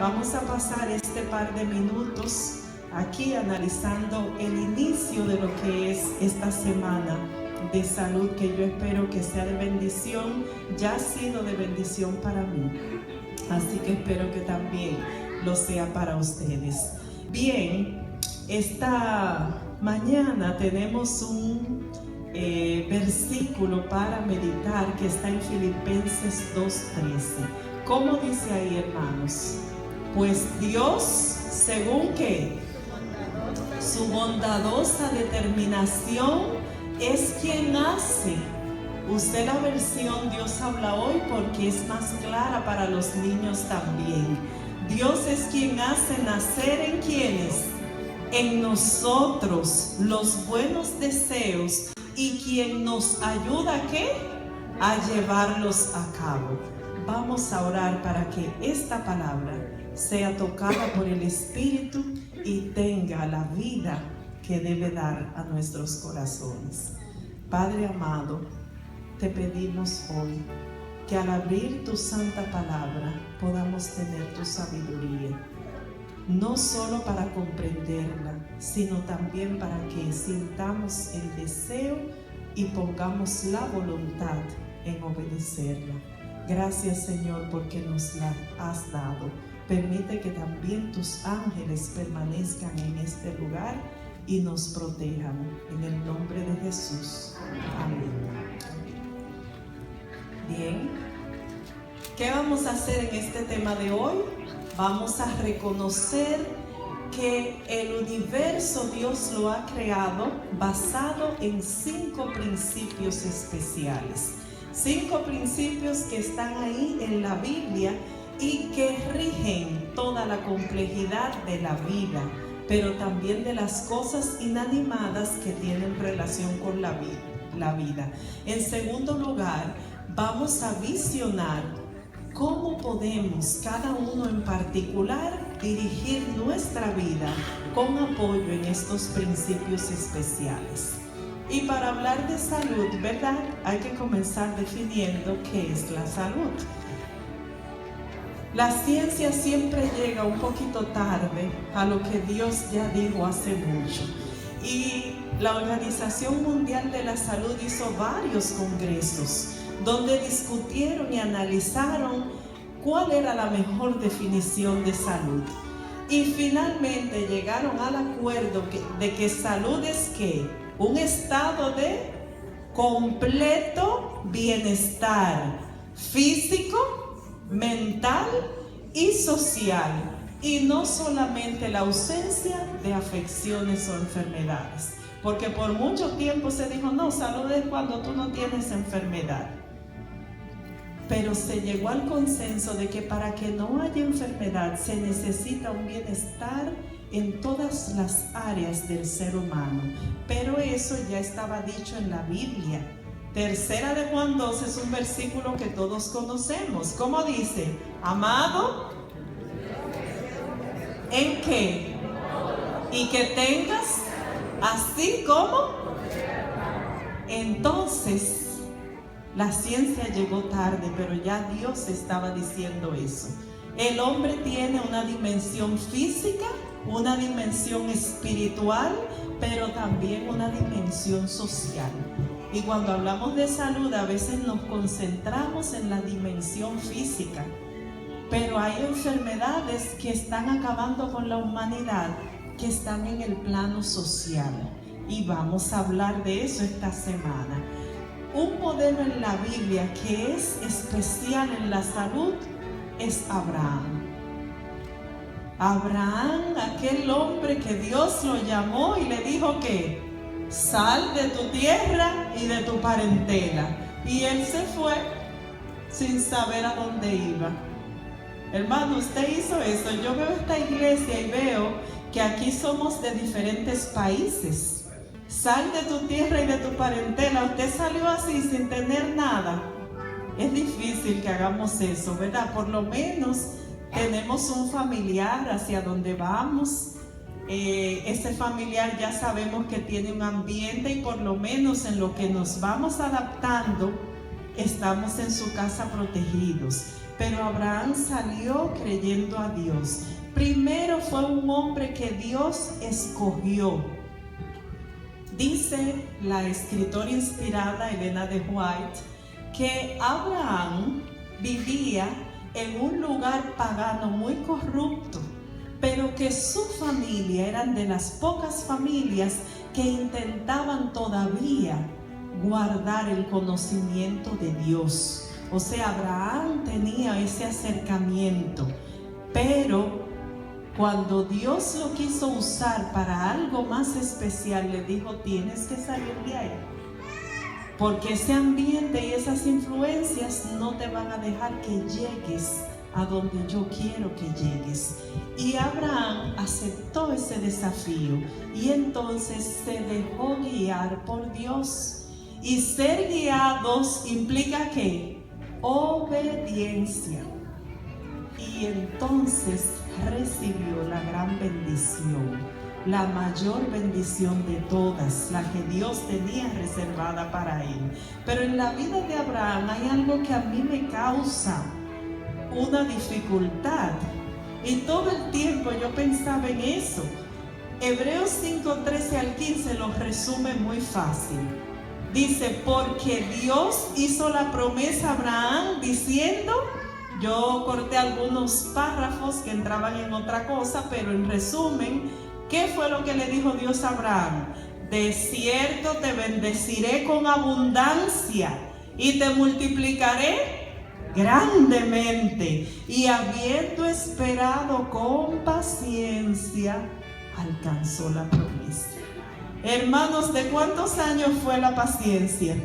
vamos a pasar este par de minutos aquí analizando el inicio de lo que es esta semana de salud, que yo espero que sea de bendición. Ya ha sido de bendición para mí, así que espero que también lo sea para ustedes. Bien, esta mañana tenemos un versículo para meditar que está en Filipenses 2:13. ¿Cómo dice ahí, hermanos? Pues Dios, según que su bondadosa determinación, es quien hace. Usted la versión Dios habla hoy porque es más clara para los niños también. Dios es quien hace nacer en quienes, en nosotros, los buenos deseos, y quien nos ayuda ¿a qué? A llevarlos a cabo. Vamos a orar para que esta palabra sea tocada por el Espíritu y tenga la vida que debe dar a nuestros corazones. Padre amado, te pedimos hoy que al abrir tu santa palabra podamos tener tu sabiduría, no solo para comprenderla, sino también para que sintamos el deseo y pongamos la voluntad en obedecerla. Gracias, Señor, porque nos la has dado. Permite que también tus ángeles permanezcan en este lugar y nos protejan. En el nombre de Jesús. Amén. Bien, ¿qué vamos a hacer en este tema de hoy? Vamos a reconocer que el universo Dios lo ha creado basado en 5 principios especiales. 5 principios que están ahí en la Biblia y que rigen toda la complejidad de la vida, pero también de las cosas inanimadas que tienen relación con la vida. En segundo lugar, vamos a visionar cómo podemos, cada uno en particular, dirigir nuestra vida con apoyo en estos principios especiales. Y para hablar de salud, ¿verdad? Hay que comenzar definiendo qué es la salud. La ciencia siempre llega un poquito tarde a lo que Dios ya dijo hace mucho. Y la Organización Mundial de la Salud hizo varios congresos donde discutieron y analizaron cuál era la mejor definición de salud. Y finalmente llegaron al acuerdo de que salud es ¿qué? Un estado de completo bienestar físico, mental y social, y no solamente la ausencia de afecciones o enfermedades, porque por mucho tiempo se dijo, no, salud es cuando tú no tienes enfermedad. Pero se llegó al consenso de que para que no haya enfermedad se necesita un bienestar en todas las áreas del ser humano. Pero eso ya estaba dicho en la Biblia. Tercera de Juan 2 es un versículo que todos conocemos. ¿Cómo dice? Amado, ¿en qué? Y que tengas así como. Entonces, la ciencia llegó tarde, pero ya Dios estaba diciendo eso. El hombre tiene una dimensión física, una dimensión espiritual, pero también una dimensión social. Y cuando hablamos de salud, a veces nos concentramos en la dimensión física, pero hay enfermedades que están acabando con la humanidad, que están en el plano social. Y vamos a hablar de eso esta semana. Un modelo en la Biblia que es especial en la salud es Abraham. Abraham, aquel hombre que Dios lo llamó y le dijo que sal de tu tierra y de tu parentela. Y él se fue sin saber a dónde iba. Hermano, usted hizo eso. Yo veo esta iglesia y veo que aquí somos de diferentes países. Sal de tu tierra y de tu parentela. Usted salió así sin tener nada. Es difícil que hagamos eso, ¿verdad? Por lo menos tenemos un familiar hacia donde vamos. Ese familiar ya sabemos que tiene un ambiente y por lo menos en lo que nos vamos adaptando, estamos en su casa protegidos. pero Abraham salió creyendo a Dios. Primero fue un hombre que Dios escogió. Dice la escritora inspirada Elena de White que Abraham vivía en un lugar pagano muy corrupto, pero que su familia eran de las pocas familias que intentaban todavía guardar el conocimiento de Dios. O sea, Abraham tenía ese acercamiento, pero cuando Dios lo quiso usar para algo más especial, le dijo: tienes que salir de ahí, porque ese ambiente y esas influencias no te van a dejar que llegues a donde yo quiero que llegues. Y Abraham aceptó ese desafío y entonces se dejó guiar por Dios. Y ser guiados implica ¿qué? Obediencia. Y entonces recibió la gran bendición, la mayor bendición de todas, la que Dios tenía reservada para él. Pero en la vida de Abraham hay algo que a mí me causa una dificultad, y todo el tiempo yo pensaba en eso. Hebreos 5:13 al 15 lo resume muy fácil. Dice: porque Dios hizo la promesa a Abraham diciendo... Yo corté algunos párrafos que entraban en otra cosa, pero en resumen, ¿qué fue lo que le dijo Dios a Abraham? De cierto te bendeciré con abundancia y te multiplicaré grandemente. Y habiendo esperado con paciencia, alcanzó la promesa. Hermanos, ¿de cuántos años fue la paciencia?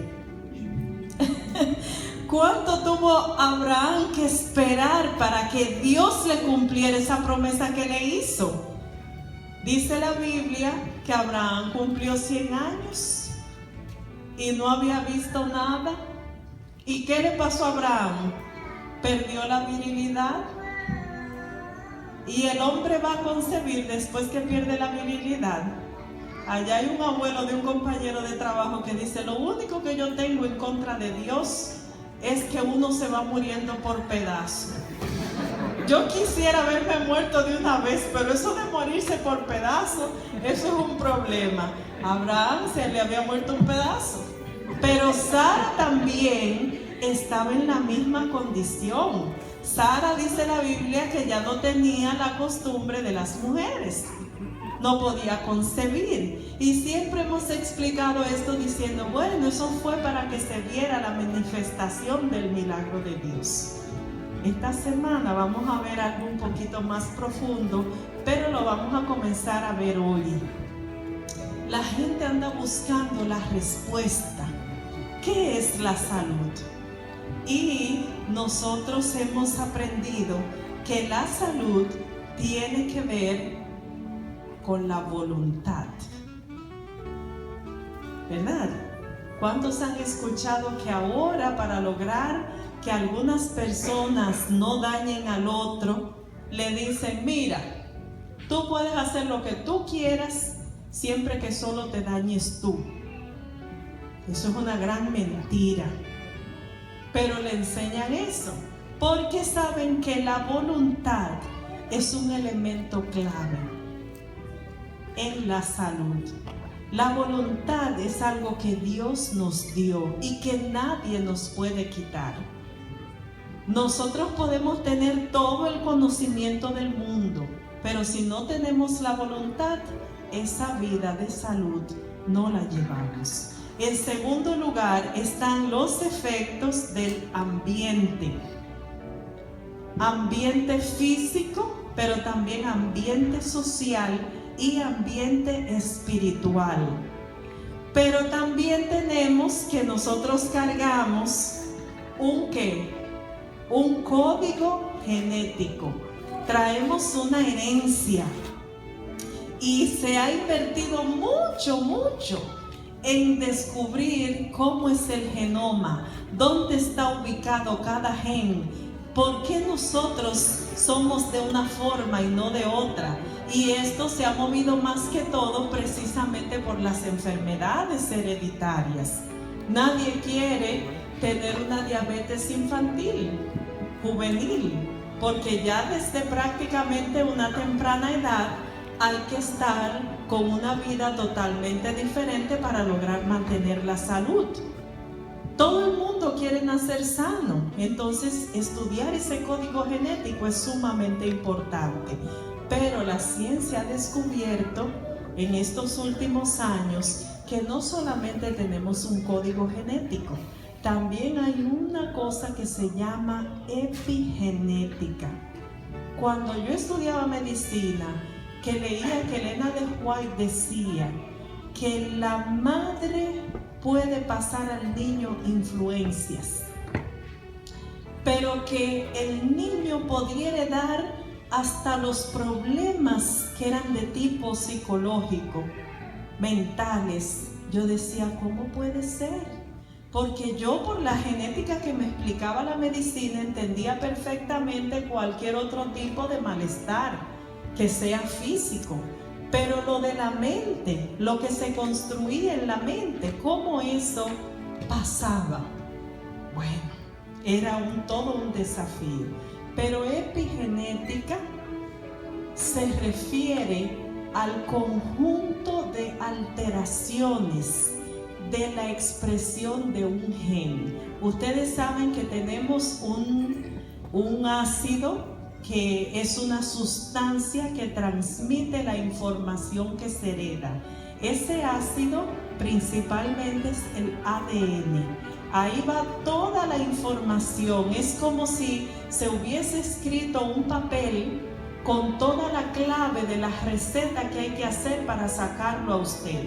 ¿Cuánto tuvo Abraham que esperar para que Dios le cumpliera esa promesa que le hizo? Dice la Biblia que Abraham cumplió 100 años y no había visto nada. ¿Y qué le pasó a Abraham? Perdió la virilidad. Y el hombre va a concebir después que pierde la virilidad. Allá hay un abuelo de un compañero de trabajo que dice: lo único que yo tengo en contra de Dios es que uno se va muriendo por pedazos. Yo quisiera haberme muerto de una vez, pero eso de morirse por pedazos, eso es un problema. A Abraham se le había muerto un pedazo, pero Sara también estaba en la misma condición. Sara, dice la Biblia, que ya no tenía la costumbre de las mujeres, no podía concebir. Y siempre hemos explicado esto diciendo: bueno, eso fue para que se viera la manifestación del milagro de Dios. Esta semana vamos a ver algo un poquito más profundo, pero lo vamos a comenzar a ver hoy. La gente anda buscando la respuesta. ¿Qué es la salud? Y nosotros hemos aprendido que la salud tiene que ver con la voluntad, ¿verdad? ¿Cuántos han escuchado que ahora, para lograr que algunas personas no dañen al otro, le dicen: mira, tú puedes hacer lo que tú quieras siempre que solo te dañes tú? Eso es una gran mentira, pero le enseñan eso porque saben que la voluntad es un elemento clave en la salud. La voluntad es algo que Dios nos dio y que nadie nos puede quitar. Nosotros podemos tener todo el conocimiento del mundo, pero si no tenemos la voluntad, esa vida de salud no la llevamos. En segundo lugar están los efectos del ambiente. Ambiente físico, pero también ambiente social y ambiente espiritual. Pero también tenemos que nosotros cargamos un código genético. Traemos una herencia y se ha invertido mucho en descubrir cómo es el genoma, dónde está ubicado cada gen, por qué nosotros somos de una forma y no de otra. Y esto se ha movido más que todo precisamente por las enfermedades hereditarias. Nadie quiere tener una diabetes infantil, juvenil, porque ya desde prácticamente una temprana edad hay que estar con una vida totalmente diferente para lograr mantener la salud. Todo el mundo quiere nacer sano, entonces estudiar ese código genético es sumamente importante. Pero la ciencia ha descubierto en estos últimos años que no solamente tenemos un código genético, también hay una cosa que se llama epigenética. Cuando yo estudiaba medicina, que leía que Elena de White decía que la madre puede pasar al niño influencias, pero que el niño podía heredar hasta los problemas que eran de tipo psicológico, mentales. Yo decía, ¿cómo puede ser? Porque yo, por la genética que me explicaba la medicina, entendía perfectamente cualquier otro tipo de malestar que sea físico, pero lo de la mente, lo que se construía en la mente, cómo eso pasaba, bueno, era todo un desafío. Pero epigenética se refiere al conjunto de alteraciones de la expresión de un gen. Ustedes saben que tenemos un ácido que es una sustancia que transmite la información que se hereda. Ese ácido principalmente es el ADN. Ahí va toda la información. Es como si se hubiese escrito un papel con toda la clave de la receta que hay que hacer para sacarlo a usted.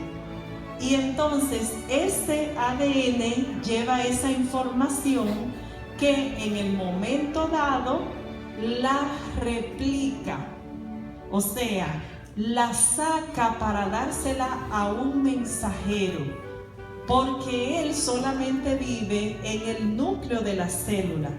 Y entonces ese ADN lleva esa información que en el momento dado la replica, o sea, la saca para dársela a un mensajero, porque él solamente vive en el núcleo de la célula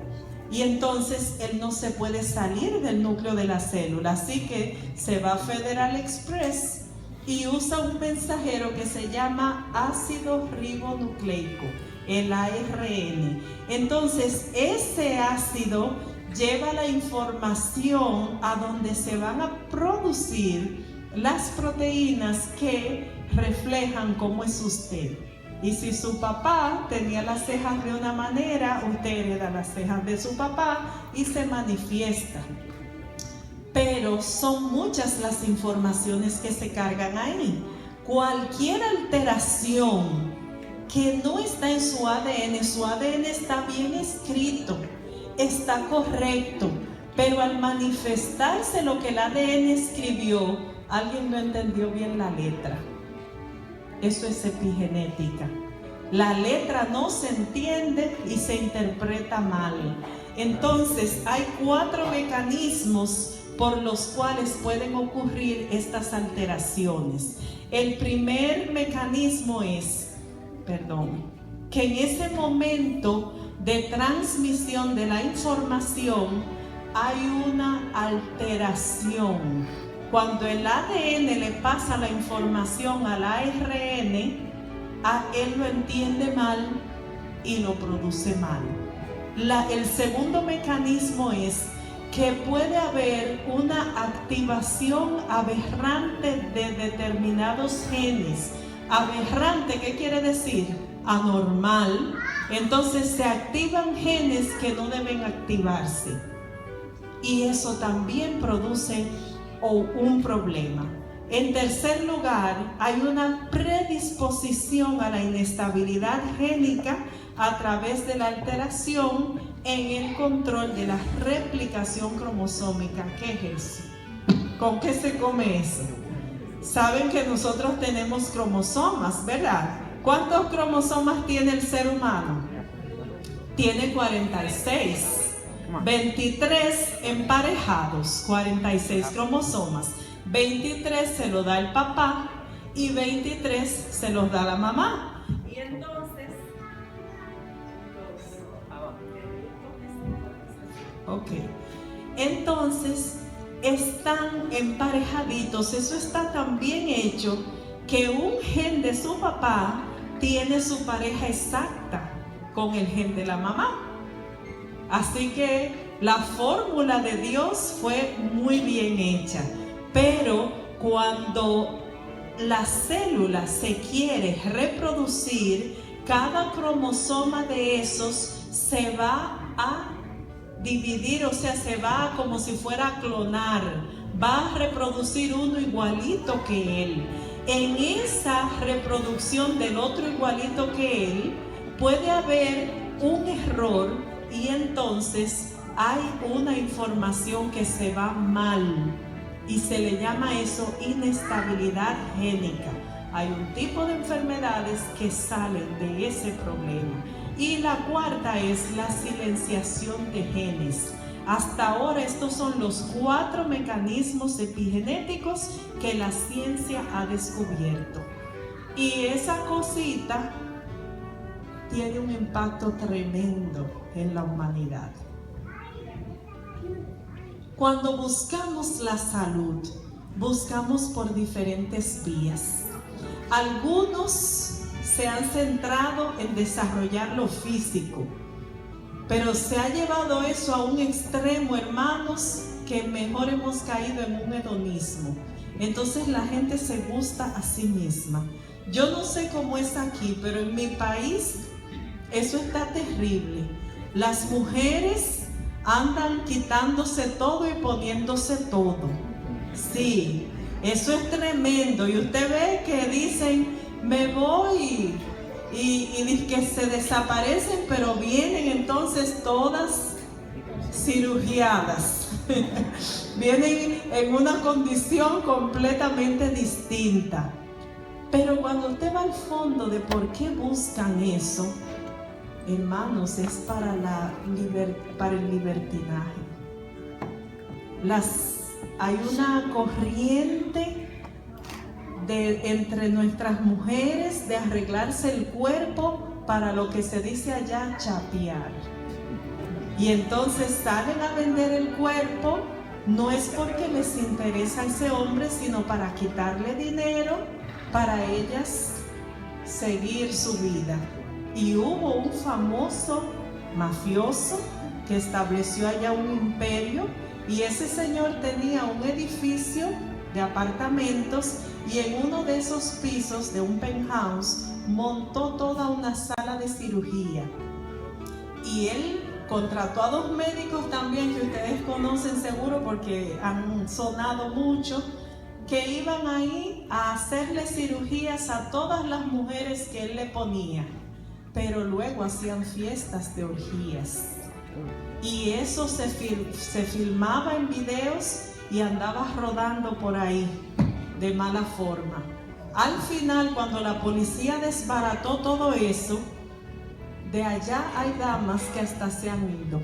y entonces él no se puede salir del núcleo de la célula, así que se va a Federal Express y usa un mensajero que se llama ácido ribonucleico, el ARN. Entonces ese ácido lleva la información a donde se van a producir las proteínas que reflejan cómo es usted. Y si su papá tenía las cejas de una manera, usted hereda las cejas de su papá y se manifiesta. Pero son muchas las informaciones que se cargan ahí. Cualquier alteración que no está en su ADN está bien escrito, está correcto, pero al manifestarse lo que el ADN escribió, alguien no entendió bien la letra. Eso es epigenética. La letra no se entiende y se interpreta mal. Entonces hay 4 mecanismos por los cuales pueden ocurrir estas alteraciones. El primer mecanismo es, que en ese momento de transmisión de la información hay una alteración. Cuando el ADN le pasa la información al ARN, él lo entiende mal y lo produce mal. El segundo mecanismo es que puede haber una activación aberrante de determinados genes. Aberrante, ¿qué quiere decir? Anormal. Entonces se activan genes que no deben activarse. Y eso también produce un problema. En tercer lugar, hay una predisposición a la inestabilidad génica a través de la alteración en el control de la replicación cromosómica. ¿Qué es eso? ¿Con qué se come eso? Saben que nosotros tenemos cromosomas, ¿verdad? ¿Cuántos cromosomas tiene el ser humano? Tiene 46. 23 emparejados, 46 cromosomas. 23 se lo da el papá y 23 se los da la mamá. Y entonces, entonces están emparejaditos. Eso está tan bien hecho que un gen de su papá tiene su pareja exacta con el gen de la mamá. Así que La fórmula de Dios fue muy bien hecha, pero cuando la célula se quiere reproducir, cada cromosoma de esos se va a dividir, o sea, se va como si fuera a clonar, va a reproducir uno igualito que él. En esa reproducción del otro igualito que él, puede haber un error y entonces hay una información que se va mal y se le llama eso inestabilidad génica. Hay un tipo de enfermedades que salen de ese problema. Y la cuarta es la silenciación de genes. Hasta ahora estos son los 4 mecanismos epigenéticos que la ciencia ha descubierto. Y esa cosita tiene un impacto tremendo en la humanidad. Cuando buscamos la salud, buscamos por diferentes vías. Algunos se han centrado en desarrollar lo físico, pero se ha llevado eso a un extremo, hermanos, que mejor hemos caído en un hedonismo. Entonces la gente se gusta a sí misma. Yo no sé cómo es aquí, pero en mi país eso está terrible. Las mujeres andan quitándose todo y poniéndose todo. Sí, eso es tremendo. Y usted ve que dicen, me voy, y que se desaparecen, pero vienen entonces todas cirugiadas. Vienen en una condición completamente distinta. Pero cuando usted va al fondo de por qué buscan eso, hermanos, es para el libertinaje. Hay una corriente entre nuestras mujeres de arreglarse el cuerpo para lo que se dice allá chapear. Y entonces salen a vender el cuerpo, no es porque les interesa a ese hombre, sino para quitarle dinero para ellas seguir su vida. Y hubo un famoso mafioso que estableció allá un imperio, y ese señor tenía un edificio de apartamentos, y en uno de esos pisos de un penthouse montó toda una sala de cirugía. Y él contrató a 2 médicos también, que ustedes conocen seguro porque han sonado mucho, que iban ahí a hacerle cirugías a todas las mujeres que él le ponía. Pero luego hacían fiestas de orgías. Y eso se filmaba en videos y andaba rodando por ahí de mala forma. Al final, cuando la policía desbarató todo eso, de allá hay damas que hasta se han ido,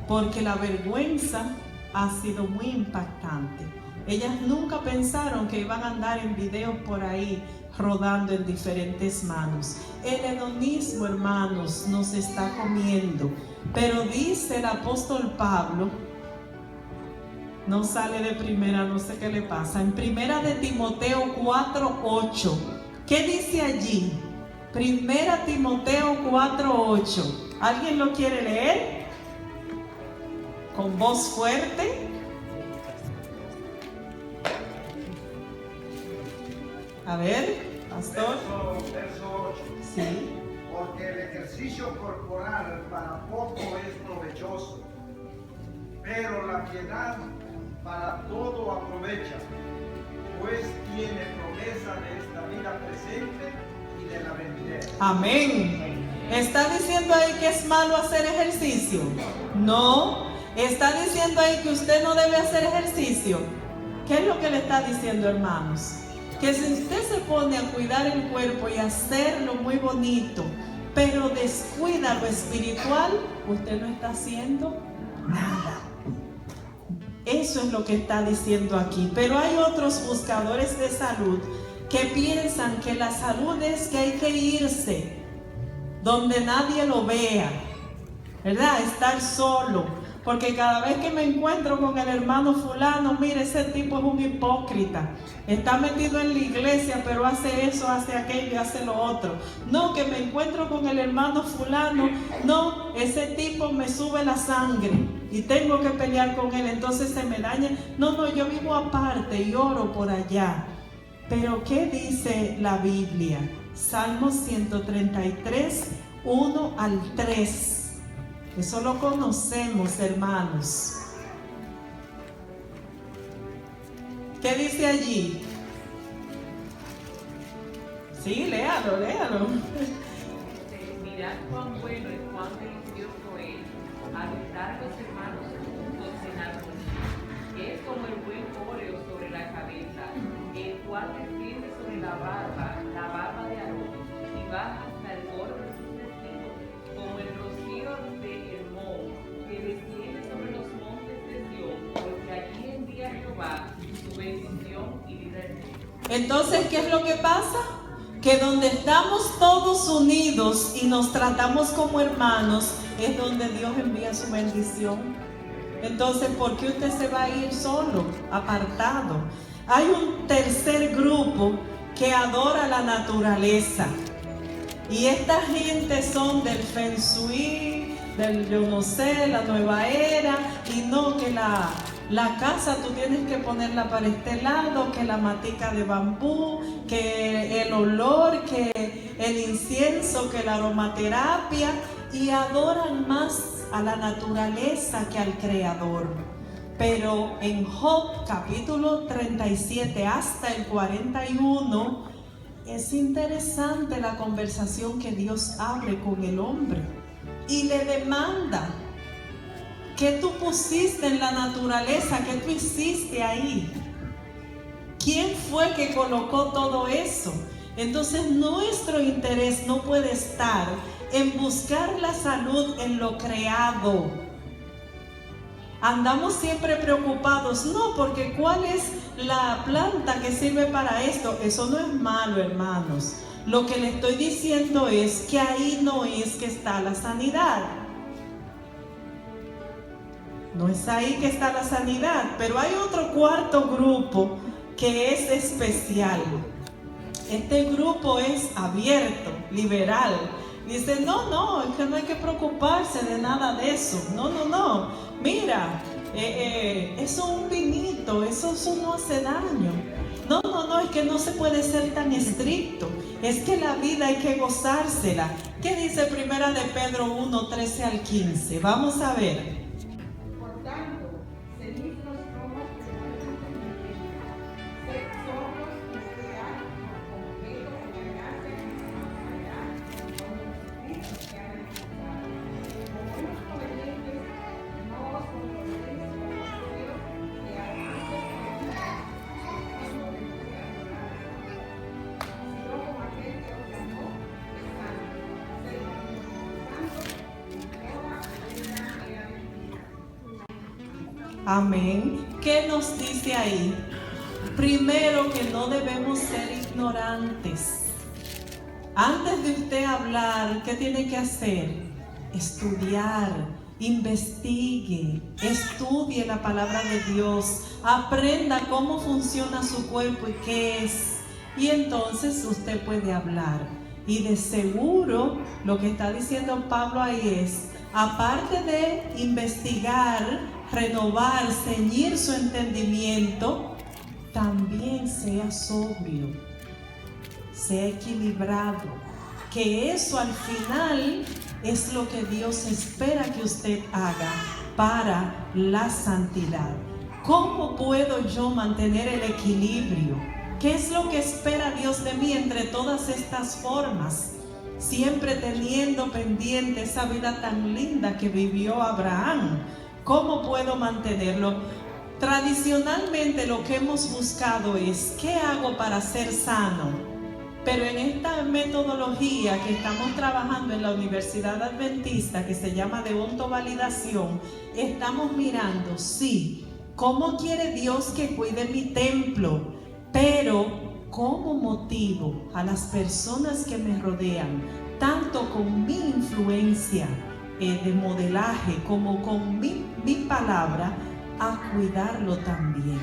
porque la vergüenza ha sido muy impactante. Ellas nunca pensaron que iban a andar en videos por ahí rodando en diferentes manos. El hedonismo, hermanos, nos está comiendo. Pero dice el apóstol Pablo, no sale de primera, no sé qué le pasa, en primera de Timoteo 4:8. ¿Qué dice allí? Primera Timoteo 4:8. ¿Alguien lo quiere leer? Con voz fuerte. A ver, pastor. Verso 8. Sí. Porque el ejercicio corporal para poco es provechoso, pero la piedad para todo aprovecha, pues tiene promesa de esta vida presente y de la venidera. Amén. ¿Está diciendo ahí que es malo hacer ejercicio? No. ¿Está diciendo ahí que usted no debe hacer ejercicio? ¿Qué es lo que le está diciendo, hermanos? Que si usted se pone a cuidar el cuerpo y hacerlo muy bonito, pero descuida lo espiritual, usted no está haciendo nada. Eso es lo que está diciendo aquí. Pero hay otros buscadores de salud que piensan que la salud es que hay que irse donde nadie lo vea, ¿verdad? Estar solo. Porque cada vez que me encuentro con el hermano fulano, mire, ese tipo es un hipócrita. Está metido en la iglesia, pero hace eso, hace aquello y hace lo otro. No, que me encuentro con el hermano fulano, no, ese tipo me sube la sangre y tengo que pelear con él, entonces se me daña. No, yo vivo aparte y oro por allá. Pero ¿qué dice la Biblia? Salmos 133, 1 al 3. Eso lo conocemos, hermanos. ¿Qué dice allí? Sí, léalo. Mirad cuán bueno y cuán delicioso es habitar los hermanos juntos en armonía. Es como el buen óleo sobre la cabeza, el cual desciende sobre la barba de Aarón, y baja hasta el borde de sus vestidos, como el rocío de Hermón, que desciende sobre los montes de Sión, porque allí envía Jehová su bendición y vida eterna. Entonces, ¿qué es lo que pasa? Que donde estamos todos unidos y nos tratamos como hermanos, es donde Dios envía su bendición. Entonces, ¿por qué usted se va a ir solo, apartado? Hay un tercer grupo que adora la naturaleza. Y esta gente son del Feng Shui, del yo no sé, la nueva era, y no que la casa tú tienes que ponerla para este lado, que la matica de bambú, que el olor, que el incienso, que la aromaterapia, y adoran más a la naturaleza que al Creador. Pero en Job capítulo 37 hasta el 41 es interesante la conversación que Dios abre con el hombre y le demanda: ¿qué tú pusiste en la naturaleza? ¿Qué tú hiciste ahí? ¿Quién fue que colocó todo eso? Entonces nuestro interés no puede estar en buscar la salud en lo creado. Andamos siempre preocupados, no, porque ¿cuál es la planta que sirve para esto? Eso no es malo, hermanos. Lo que le estoy diciendo es que ahí no es que está la sanidad. No es ahí que está la sanidad, pero hay otro cuarto grupo que es especial. Este grupo es abierto, liberal. Dice, no, es que no hay que preocuparse de nada de eso. No. Mira, eso es un vinito, eso no hace daño. No, es que no se puede ser tan estricto. Es que la vida hay que gozársela. ¿Qué dice Primera de Pedro 1, 13 al 15? Vamos a ver. Por tanto, seguid los romas de vuestro entendimiento, sed sobrios y esperad por completo en la gracia que se nos dará cuando Jesucristo sea realizado. Como unos obedientes, no os conforméis con los deseos que antes teníais cuando dejó de adorar, sino como aquel que os llamó es santo, sed santos en toda vida y alegría. Amén. ¿Qué nos dice ahí? Primero, que no debemos ser ignorantes. Antes de usted hablar, ¿qué tiene que hacer? Estudiar, investigue, estudie la palabra de Dios, aprenda cómo funciona su cuerpo y qué es. Y entonces usted puede hablar. Y de seguro, lo que está diciendo Pablo ahí es, aparte de investigar, renovar, ceñir su entendimiento, también sea sobrio, sea equilibrado, que eso al final es lo que Dios espera que usted haga para la santidad. ¿Cómo puedo yo mantener el equilibrio? ¿Qué es lo que espera Dios de mí entre todas estas formas? Siempre teniendo pendiente esa vida tan linda que vivió Abraham. ¿Cómo puedo mantenerlo? Tradicionalmente lo que hemos buscado es ¿qué hago para ser sano? Pero en esta metodología que estamos trabajando en la Universidad Adventista, que se llama de ontovalidación, estamos mirando, sí, ¿cómo quiere Dios que cuide mi templo? Pero ¿cómo motivo a las personas que me rodean, tanto con mi influencia de modelaje, como con mi palabra, a cuidarlo también.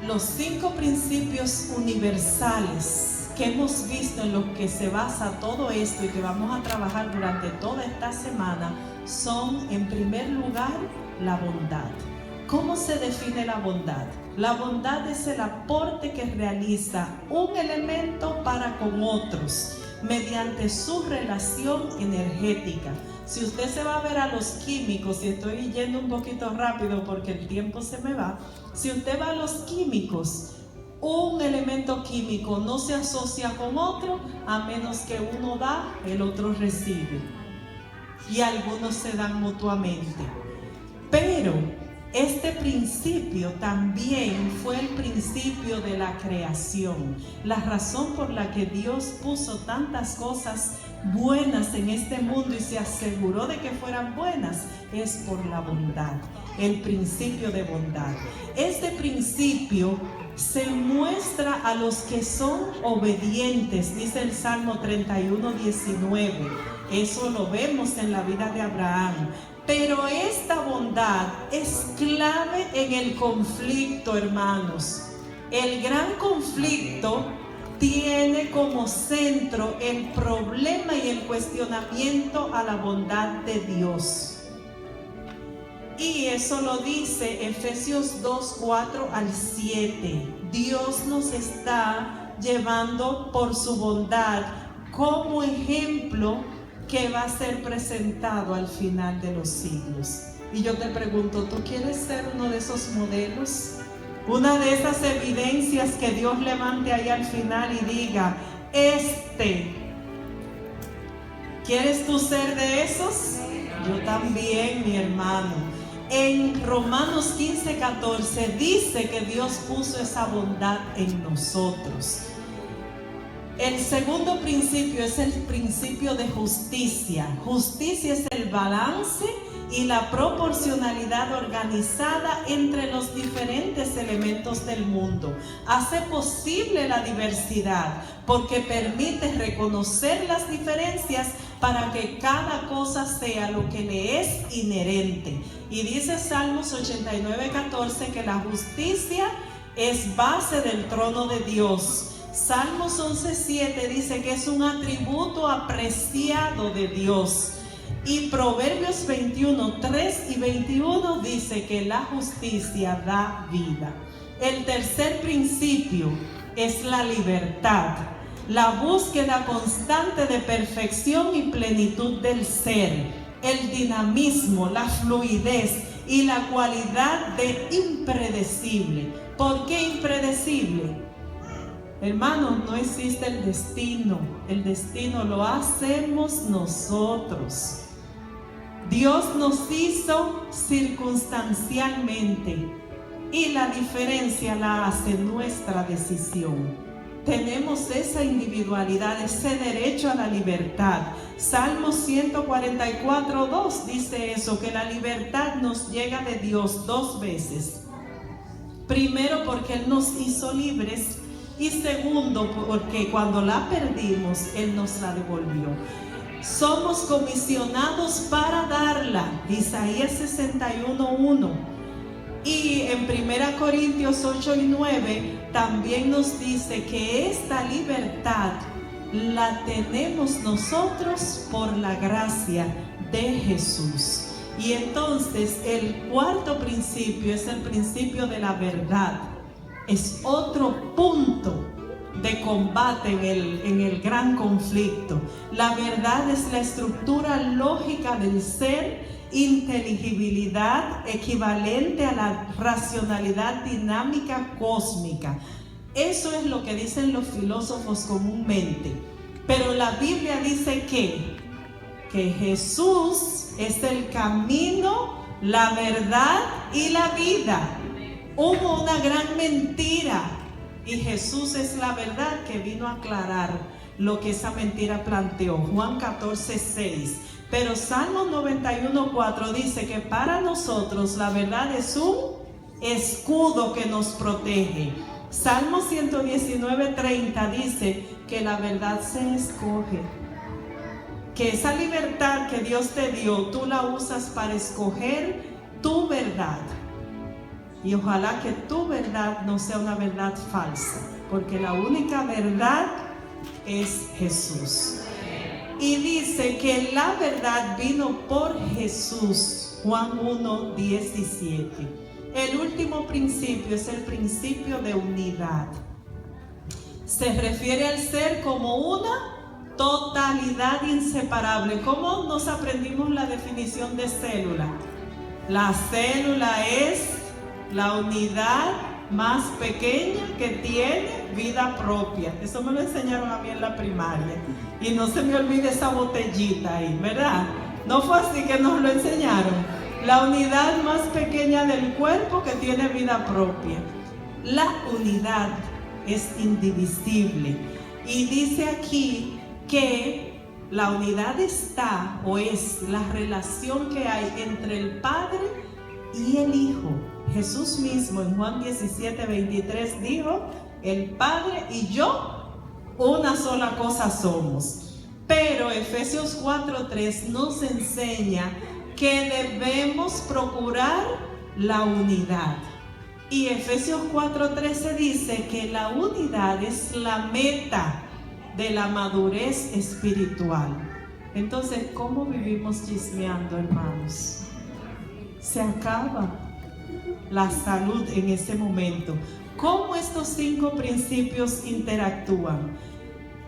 Los 5 principios universales que hemos visto en los que se basa todo esto y que vamos a trabajar durante toda esta semana son, en primer lugar, la bondad. ¿Cómo se define la bondad? La bondad es el aporte que realiza un elemento para con otros mediante su relación energética. Si usted se va a ver a los químicos, y estoy yendo un poquito rápido porque el tiempo se me va, si usted va a los químicos, un elemento químico no se asocia con otro a menos que uno da, el otro recibe. Y algunos se dan mutuamente. Pero este principio también fue el principio de la creación. La razón por la que Dios puso tantas cosas buenas en este mundo y se aseguró de que fueran buenas es por la bondad, el principio de bondad. Este principio se muestra a los que son obedientes, dice el Salmo 31:19. Eso lo vemos en la vida de Abraham. Pero esta bondad es clave en el conflicto, hermanos. El gran conflicto tiene como centro el problema y el cuestionamiento a la bondad de Dios. Y eso lo dice Efesios 2:4-7. Dios nos está llevando por su bondad como ejemplo que va a ser presentado al final de los siglos. Y yo te pregunto, ¿tú quieres ser uno de esos modelos? Una de esas evidencias que Dios levante ahí al final y diga, ¿quieres tú ser de esos? Yo también, mi hermano. En Romanos 15:14 dice que Dios puso esa bondad en nosotros. El segundo principio es el principio de justicia. Justicia es el balance y la proporcionalidad organizada entre los diferentes elementos del mundo. Hace posible la diversidad porque permite reconocer las diferencias para que cada cosa sea lo que le es inherente. Y dice Salmos 89:14 que la justicia es base del trono de Dios. Salmos 11:7 dice que es un atributo apreciado de Dios. Y Proverbios 21:3 y 21 dice que la justicia da vida. El tercer principio es la libertad, la búsqueda constante de perfección y plenitud del ser, el dinamismo, la fluidez y la cualidad de impredecible. ¿Por qué impredecible? Hermanos, no existe el destino lo hacemos nosotros. Dios nos hizo circunstancialmente y la diferencia la hace nuestra decisión. Tenemos esa individualidad, ese derecho a la libertad. Salmo 144:2 dice eso, que la libertad nos llega de Dios 2 veces. Primero, porque Él nos hizo libres. Y segundo, porque cuando la perdimos, Él nos la devolvió. Somos comisionados para darla. Isaías 61:1. Y en 1 Corintios 8:9 también nos dice que esta libertad la tenemos nosotros por la gracia de Jesús. Y entonces el cuarto principio es el principio de la verdad. Es otro punto de combate en el gran conflicto. La verdad es la estructura lógica del ser, inteligibilidad equivalente a la racionalidad dinámica cósmica. Eso es lo que dicen los filósofos comúnmente. Pero la Biblia dice que Jesús es el camino, la verdad y la vida. Hubo una gran mentira y Jesús es la verdad que vino a aclarar lo que esa mentira planteó. Juan 14:6. Pero Salmo 91:4 dice que para nosotros la verdad es un escudo que nos protege. Salmo 119:30 dice que la verdad se escoge. que esa libertad que Dios te dio, tú la usas para escoger tu verdad. Y ojalá que tu verdad no sea una verdad falsa, porque la única verdad es Jesús. Y dice que la verdad vino por Jesús, Juan 1:17. El último principio es el principio de unidad. Se refiere al ser como una totalidad inseparable. ¿Cómo nos aprendimos la definición de célula? La célula es la unidad más pequeña que tiene vida propia. Eso me lo enseñaron a mí en la primaria. Y no se me olvide esa botellita ahí, ¿verdad? No fue así que nos lo enseñaron. La unidad más pequeña del cuerpo que tiene vida propia. La unidad es indivisible. Y dice aquí que la unidad está o es la relación que hay entre el Padre y el Hijo. Jesús mismo en Juan 17:23 dijo: el Padre y yo una sola cosa somos. Pero Efesios 4:3 nos enseña que debemos procurar la unidad. Y Efesios 4:13 dice que la unidad es la meta de la madurez espiritual. Entonces, ¿cómo vivimos chismeando, hermanos? Se acaba la salud en ese momento. ¿Cómo estos 5 principios interactúan?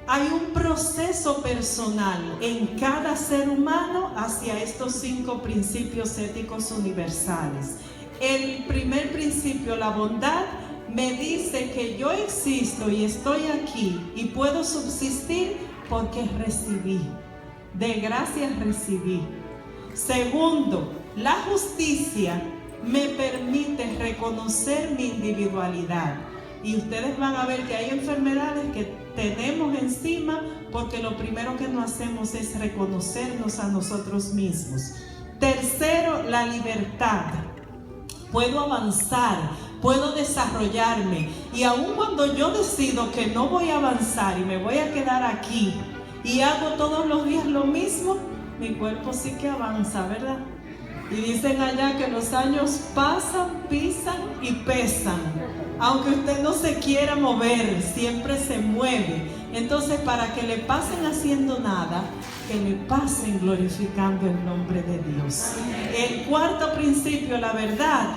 Hay un proceso personal en cada ser humano hacia estos 5 principios éticos universales. El primer principio, la bondad, me dice que yo existo y estoy aquí y puedo subsistir porque recibí. De gracia recibí. Segundo, la justicia me permite reconocer mi individualidad. Y ustedes van a ver que hay enfermedades que tenemos encima porque lo primero que no hacemos es reconocernos a nosotros mismos. Tercero, la libertad. Puedo avanzar, puedo desarrollarme. Y aun cuando yo decido que no voy a avanzar y me voy a quedar aquí y hago todos los días lo mismo, mi cuerpo sí que avanza, ¿verdad? Y dicen allá que los años pasan, pisan y pesan. Aunque usted no se quiera mover, siempre se mueve. Entonces, para que le pasen haciendo nada, que le pasen glorificando el nombre de Dios. El cuarto principio, la verdad.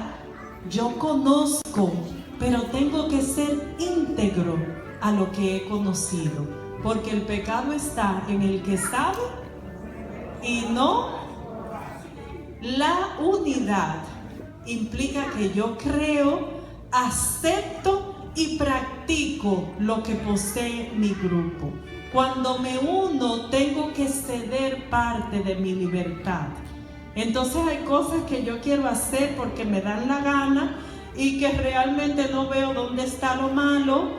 Yo conozco, pero tengo que ser íntegro a lo que he conocido. Porque el pecado está en el que sabe y no. La unidad implica que yo creo, acepto y practico lo que posee mi grupo. Cuando me uno, tengo que ceder parte de mi libertad. Entonces hay cosas que yo quiero hacer porque me dan la gana y que realmente no veo dónde está lo malo,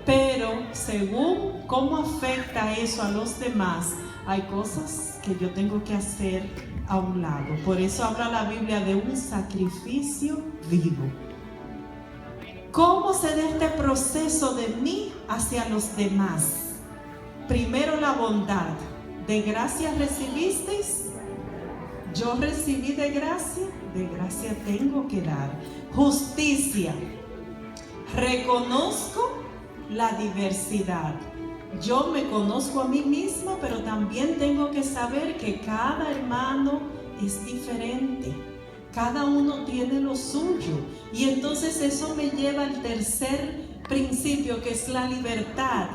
pero según cómo afecta eso a los demás, hay cosas que yo tengo que hacer a un lado. Por eso habla la Biblia de un sacrificio vivo. ¿Cómo se da este proceso de mí hacia los demás? Primero, la bondad. ¿De gracia recibisteis? Yo recibí de gracia tengo que dar. Justicia. Reconozco la diversidad. Yo me conozco a mí misma, pero también tengo que saber que cada hermano es diferente. Cada uno tiene lo suyo. Y entonces eso me lleva al tercer principio, que es la libertad.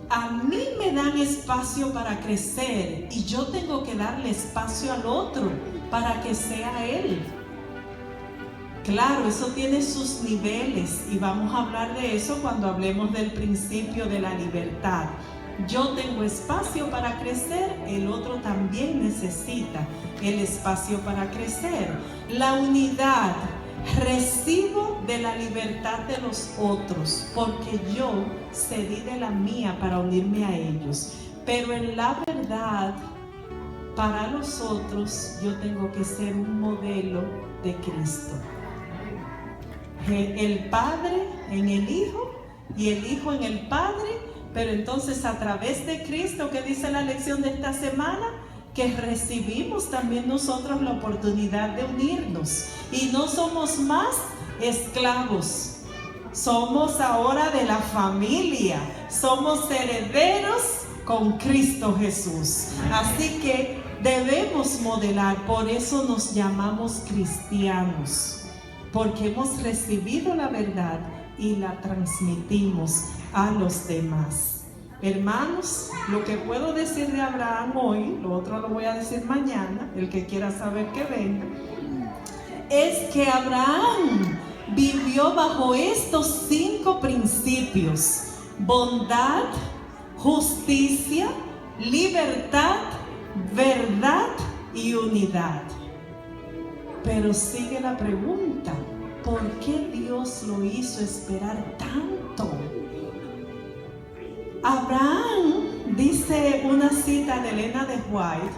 A mí me dan espacio para crecer y yo tengo que darle espacio al otro para que sea él. Claro, eso tiene sus niveles y vamos a hablar de eso cuando hablemos del principio de la libertad. Yo tengo espacio para crecer, el otro también necesita el espacio para crecer. La unidad, recibo de la libertad de los otros porque yo cedí de la mía para unirme a ellos. Pero en la verdad, para los otros, yo tengo que ser un modelo de Cristo. El Padre en el Hijo y el Hijo en el Padre, pero entonces a través de Cristo, ¿qué dice la lección de esta semana? que recibimos también nosotros la oportunidad de unirnos y no somos más esclavos. Somos ahora de la familia, somos herederos con Cristo Jesús. Así que debemos modelar, por eso nos llamamos cristianos, porque hemos recibido la verdad y la transmitimos a los demás. Hermanos, lo que puedo decir de Abraham hoy, lo otro lo voy a decir mañana, el que quiera saber que venga, es que Abraham vivió bajo estos 5 principios: bondad, justicia, libertad, verdad y unidad. Pero sigue la pregunta: ¿por qué Dios lo hizo esperar tanto? Abraham, dice una cita de Elena de White,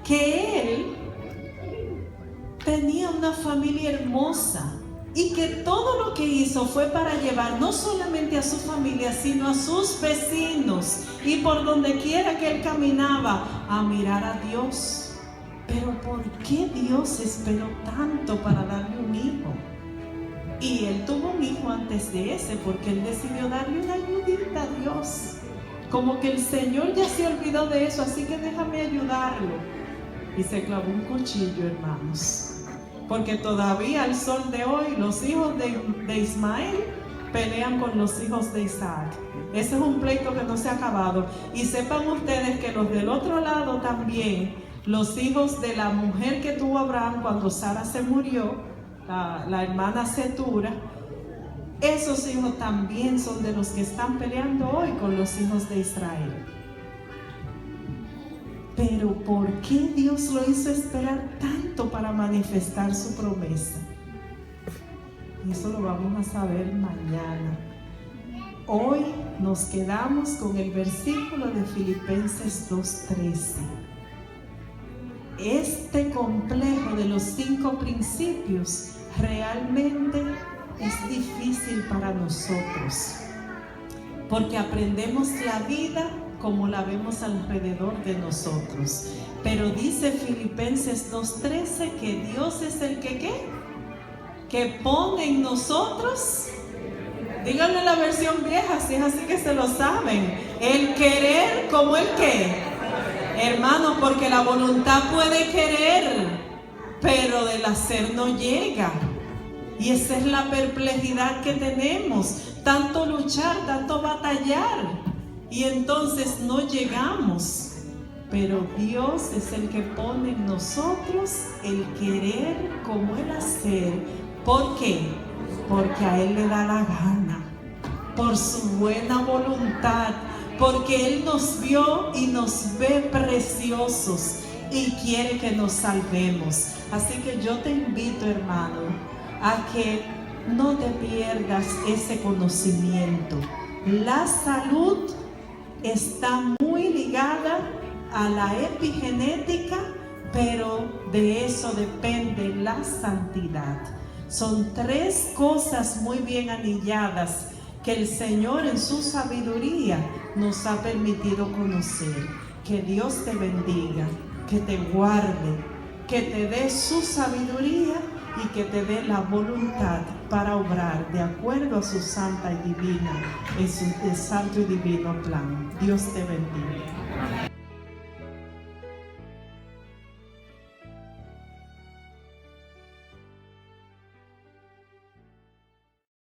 que él tenía una familia hermosa y que todo lo que hizo fue para llevar no solamente a su familia, sino a sus vecinos, y por donde quiera que él caminaba, a mirar a Dios. Pero ¿por qué Dios esperó tanto para darle un hijo? Y él tuvo un hijo antes de ese, porque él decidió darle una ayudita a Dios. Como que el Señor ya se olvidó de eso, así que déjame ayudarlo. Y se clavó un cuchillo, hermanos. Porque todavía al sol de hoy los hijos de Ismael pelean con los hijos de Isaac. Ese es un pleito que no se ha acabado. Y sepan ustedes que los del otro lado también, los hijos de la mujer que tuvo Abraham cuando Sara se murió, la hermana Cetura, esos hijos también son de los que están peleando hoy con los hijos de Israel. Pero ¿por qué Dios lo hizo esperar tanto para manifestar su promesa? Eso lo vamos a saber mañana. Hoy nos quedamos con el versículo de Filipenses 2:13. Este complejo de los 5 principios realmente es difícil para nosotros, porque aprendemos la vida como la vemos alrededor de nosotros. Pero dice Filipenses 2:13 que Dios es el que pone en nosotros, díganle la versión vieja, si es así que se lo saben, el querer como el qué. Hermano, porque la voluntad puede querer, pero el hacer no llega. Y esa es la perplejidad que tenemos, tanto luchar, tanto batallar, y entonces no llegamos. Pero Dios es el que pone en nosotros el querer como el hacer. ¿Por qué? Porque a Él le da la gana, por su buena voluntad, porque Él nos vio y nos ve preciosos y quiere que nos salvemos. Así que yo te invito, hermano, a que no te pierdas ese conocimiento. La salud está muy ligada a la epigenética, pero de eso depende la santidad. Son 3 cosas muy bien anilladas que el Señor en su sabiduría nos ha permitido conocer. Que Dios te bendiga, que te guarde, que te dé su sabiduría y que te dé la voluntad para obrar de acuerdo a su santa y divina, en su santo y divino plan. Dios te bendiga.